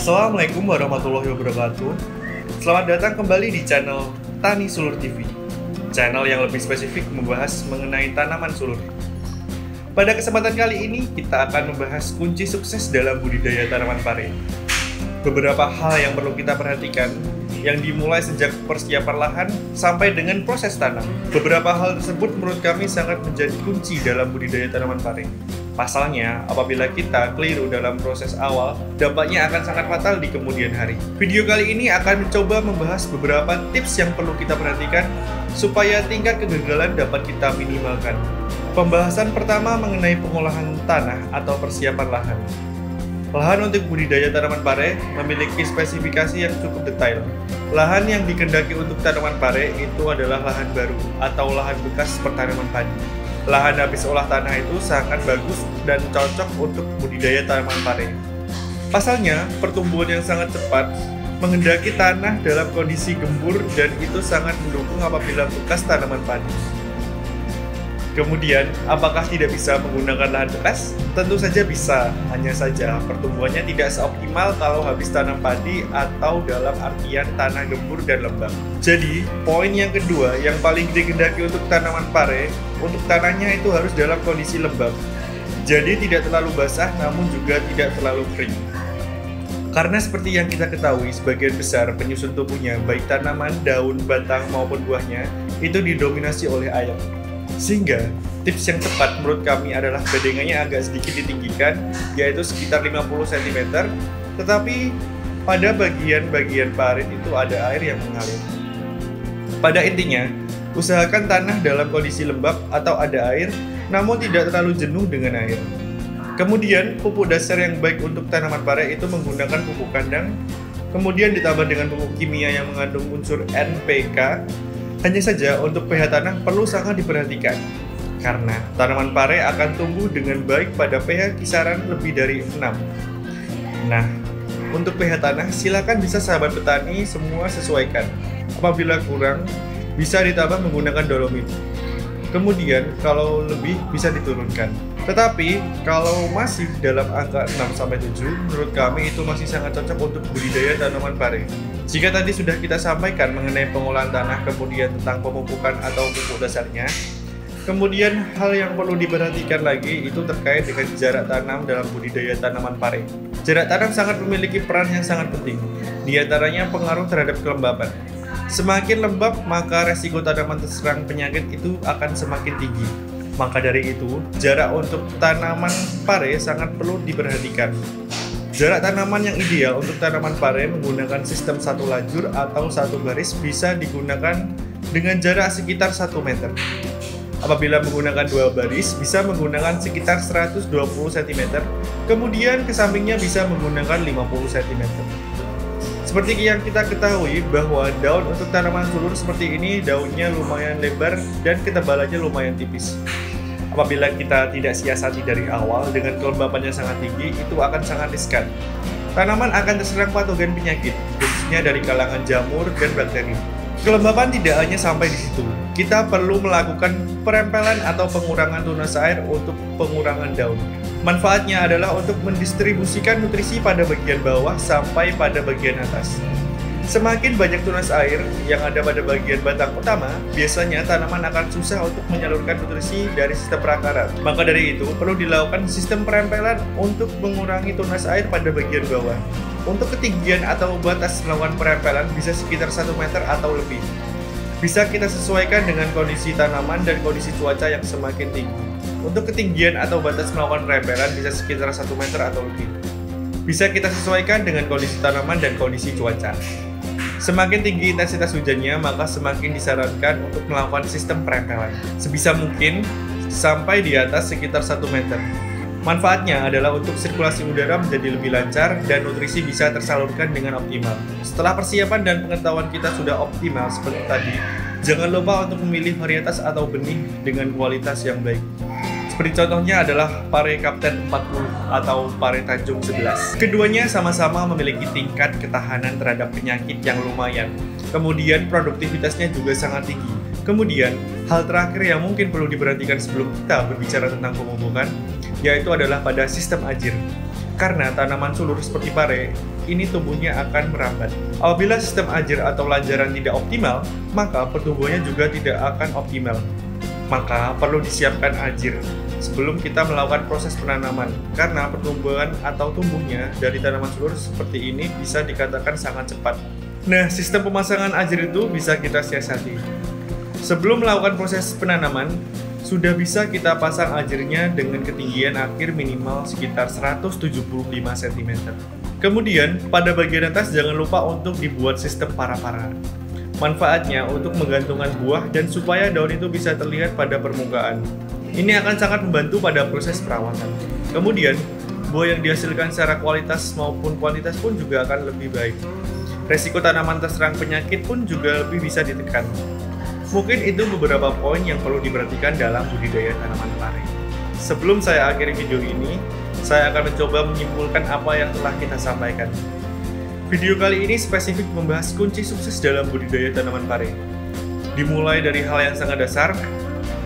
Assalamualaikum warahmatullahi wabarakatuh. Selamat datang kembali di channel Tani Sulur TV, channel yang lebih spesifik membahas mengenai tanaman sulur. Pada kesempatan kali ini kita akan membahas kunci sukses dalam budidaya tanaman pare. Beberapa hal yang perlu kita perhatikan yang dimulai sejak persiapan lahan sampai dengan proses tanam. Beberapa hal tersebut menurut kami sangat menjadi kunci dalam budidaya tanaman pare. Pasalnya, apabila kita keliru dalam proses awal, dampaknya akan sangat fatal di kemudian hari. Video kali ini akan mencoba membahas beberapa tips yang perlu kita perhatikan supaya tingkat kegagalan dapat kita minimalkan. Pembahasan pertama mengenai pengolahan tanah atau persiapan lahan. Lahan untuk budidaya tanaman pare memiliki spesifikasi yang cukup detail. Lahan yang dikehendaki untuk tanaman pare itu adalah lahan baru atau lahan bekas pertanaman padi. Lahan habis olah tanah itu sangat bagus dan cocok untuk budidaya tanaman pare. Pasalnya, pertumbuhan yang sangat cepat menghendaki tanah dalam kondisi gembur dan itu sangat mendukung apabila bekas tanaman padi. Kemudian, apakah tidak bisa menggunakan lahan bekas? Tentu saja bisa, hanya saja pertumbuhannya tidak seoptimal kalau habis tanam padi atau dalam artian tanah gembur dan lembab. Jadi, poin yang kedua yang paling dikehendaki untuk tanaman pare, untuk tanahnya itu harus dalam kondisi lembab. Jadi tidak terlalu basah namun juga tidak terlalu kering. Karena seperti yang kita ketahui, sebagian besar penyusun tubuhnya, baik tanaman, daun, batang maupun buahnya, itu didominasi oleh air. Sehingga tips yang tepat menurut kami adalah bedengannya agak sedikit ditinggikan, yaitu sekitar 50 cm, tetapi pada bagian-bagian parit itu ada air yang mengalir. Pada intinya, usahakan tanah dalam kondisi lembab atau ada air, namun tidak terlalu jenuh dengan air. Kemudian, pupuk dasar yang baik untuk tanaman pare itu menggunakan pupuk kandang, kemudian ditambah dengan pupuk kimia yang mengandung unsur NPK. Hanya saja untuk pH tanah perlu sangat diperhatikan, karena tanaman pare akan tumbuh dengan baik pada pH kisaran lebih dari 6. Nah, untuk pH tanah silakan bisa sahabat petani semua sesuaikan. Apabila kurang, bisa ditambah menggunakan dolomit. Kemudian, kalau lebih bisa diturunkan. Tetapi, kalau masih dalam angka 6-7, menurut kami itu masih sangat cocok untuk budidaya tanaman pare. Jika tadi sudah kita sampaikan mengenai pengolahan tanah, kemudian tentang pemupukan atau pupuk dasarnya, kemudian hal yang perlu diperhatikan lagi itu terkait dengan jarak tanam dalam budidaya tanaman pare. Jarak tanam sangat memiliki peran yang sangat penting, di antaranya pengaruh terhadap kelembapan. Semakin lembab, maka resiko tanaman terserang penyakit itu akan semakin tinggi. Maka dari itu, jarak untuk tanaman pare sangat perlu diperhatikan. Jarak tanaman yang ideal untuk tanaman pare menggunakan sistem satu lajur atau satu baris bisa digunakan dengan jarak sekitar 1 meter. Apabila menggunakan dua baris, bisa menggunakan sekitar 120 cm, kemudian ke sampingnya bisa menggunakan 50 cm. Seperti yang kita ketahui bahwa daun untuk tanaman sulur seperti ini daunnya lumayan lebar dan ketebalannya lumayan tipis. Apabila kita tidak siasati dari awal dengan kelembapan yang sangat tinggi, itu akan sangat riskan. Tanaman akan terserang patogen penyakit, khususnya dari kalangan jamur dan bakteri. Kelembapan tidak hanya sampai di situ. Kita perlu melakukan perempelan atau pengurangan tunas air untuk pengurangan daun. Manfaatnya adalah untuk mendistribusikan nutrisi pada bagian bawah sampai pada bagian atas. Semakin banyak tunas air yang ada pada bagian batang utama, biasanya tanaman akan susah untuk menyalurkan nutrisi dari sistem perakaran. Maka dari itu, perlu dilakukan sistem perempelan untuk mengurangi tunas air pada bagian bawah. Untuk ketinggian atau batas melakukan perempelan bisa sekitar 1 meter atau lebih. Bisa kita sesuaikan dengan kondisi tanaman dan kondisi cuaca yang semakin tinggi. Untuk ketinggian atau batas melakukan perempelan bisa sekitar 1 meter atau lebih. Bisa kita sesuaikan dengan kondisi tanaman dan kondisi cuaca. Semakin tinggi intensitas hujannya, maka semakin disarankan untuk melakukan sistem perempelan. Sebisa mungkin sampai di atas sekitar 1 meter. Manfaatnya adalah untuk sirkulasi udara menjadi lebih lancar dan nutrisi bisa tersalurkan dengan optimal. Setelah persiapan dan pengetahuan kita sudah optimal seperti tadi, jangan lupa untuk memilih varietas atau benih dengan kualitas yang baik. Seperti contohnya adalah pare Kapten 40 atau pare Tanjung 11. Keduanya sama-sama memiliki tingkat ketahanan terhadap penyakit yang lumayan. Kemudian produktivitasnya juga sangat tinggi. Kemudian, hal terakhir yang mungkin perlu diperhatikan sebelum kita berbicara tentang pemupukan, yaitu adalah pada sistem ajir. Karena tanaman sulur seperti pare ini tumbuhnya akan merambat. Apabila sistem ajir atau lanjaran tidak optimal, maka pertumbuhannya juga tidak akan optimal. Maka perlu disiapkan ajir sebelum kita melakukan proses penanaman, karena pertumbuhan atau tumbuhnya dari tanaman sulur seperti ini bisa dikatakan sangat cepat. Nah, sistem pemasangan ajir itu bisa kita siasati. Sebelum melakukan proses penanaman, sudah bisa kita pasang ajirnya dengan ketinggian akhir minimal sekitar 175 cm. Kemudian, pada bagian atas jangan lupa untuk dibuat sistem para-para. Manfaatnya untuk menggantungkan buah dan supaya daun itu bisa terlihat pada permukaan. Ini akan sangat membantu pada proses perawatan. Kemudian, buah yang dihasilkan secara kualitas maupun kuantitas pun juga akan lebih baik. Resiko tanaman terserang penyakit pun juga lebih bisa ditekan. Mungkin itu beberapa poin yang perlu diperhatikan dalam budidaya tanaman pare. Sebelum saya akhiri video ini, saya akan mencoba menyimpulkan apa yang telah kita sampaikan. Video kali ini spesifik membahas kunci sukses dalam budidaya tanaman pare. Dimulai dari hal yang sangat dasar.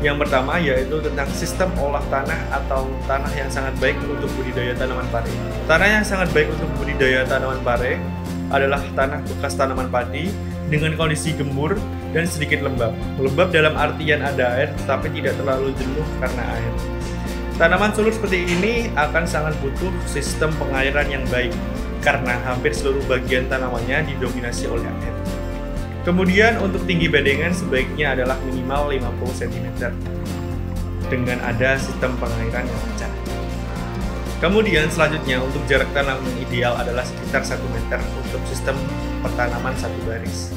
Yang pertama yaitu tentang sistem olah tanah atau tanah yang sangat baik untuk budidaya tanaman pare. Tanah yang sangat baik untuk budidaya tanaman pare adalah tanah bekas tanaman padi dengan kondisi gembur dan sedikit lembab. Lembab dalam artian ada air, tetapi tidak terlalu jenuh karena air. Tanaman sulur seperti ini akan sangat butuh sistem pengairan yang baik, karena hampir seluruh bagian tanamannya didominasi oleh air. Kemudian untuk tinggi bedengan sebaiknya adalah minimal 50 cm, dengan ada sistem pengairan yang lancar. Kemudian selanjutnya untuk jarak tanam yang ideal adalah sekitar 1 meter untuk sistem pertanaman satu baris.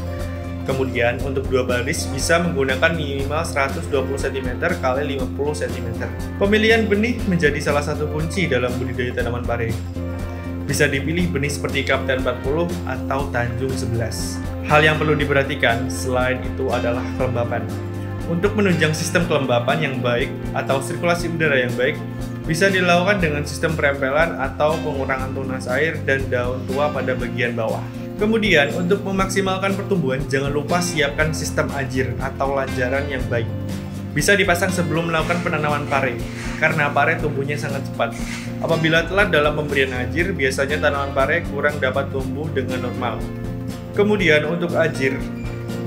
Kemudian untuk dua baris bisa menggunakan minimal 120 cm x 50 cm. Pemilihan benih menjadi salah satu kunci dalam budidaya tanaman pare. Bisa dipilih benih seperti Kapten 40 atau Tanjung 11. Hal yang perlu diperhatikan selain itu adalah kelembapan. Untuk menunjang sistem kelembapan yang baik atau sirkulasi udara yang baik, bisa dilakukan dengan sistem perempelan atau pengurangan tunas air dan daun tua pada bagian bawah. Kemudian, untuk memaksimalkan pertumbuhan, jangan lupa siapkan sistem ajir atau lanjaran yang baik. Bisa dipasang sebelum melakukan penanaman pare, karena pare tumbuhnya sangat cepat. Apabila telat dalam pemberian ajir, biasanya tanaman pare kurang dapat tumbuh dengan normal. Kemudian, untuk ajir,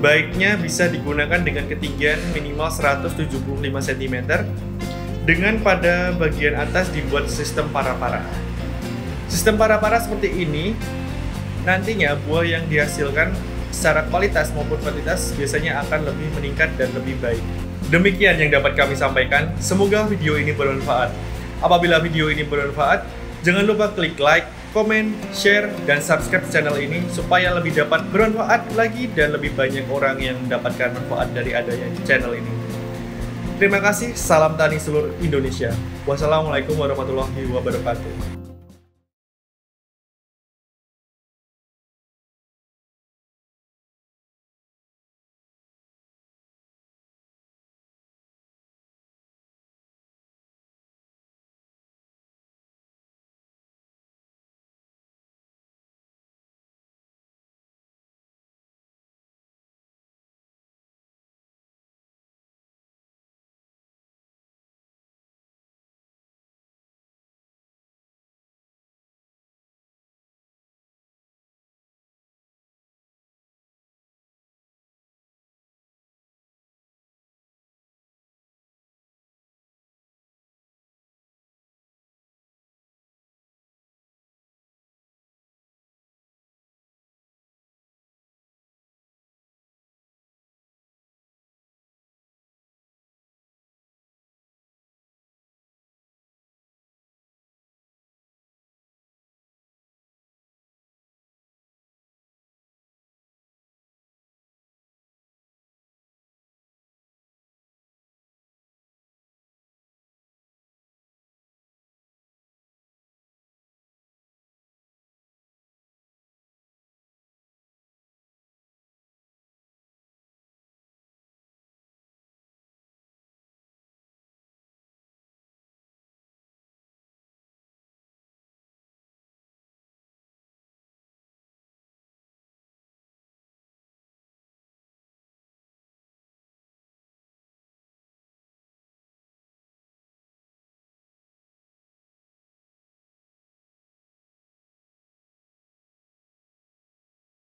baiknya bisa digunakan dengan ketinggian minimal 175 cm, dengan pada bagian atas dibuat sistem para-para. Sistem para-para seperti ini, nantinya buah yang dihasilkan secara kualitas maupun kuantitas biasanya akan lebih meningkat dan lebih baik. Demikian yang dapat kami sampaikan, semoga video ini bermanfaat. Apabila video ini bermanfaat, jangan lupa klik like, komen, share, dan subscribe channel ini supaya lebih dapat bermanfaat lagi dan lebih banyak orang yang mendapatkan manfaat dari adanya channel ini. Terima kasih, salam tani seluruh Indonesia. Wassalamualaikum warahmatullahi wabarakatuh.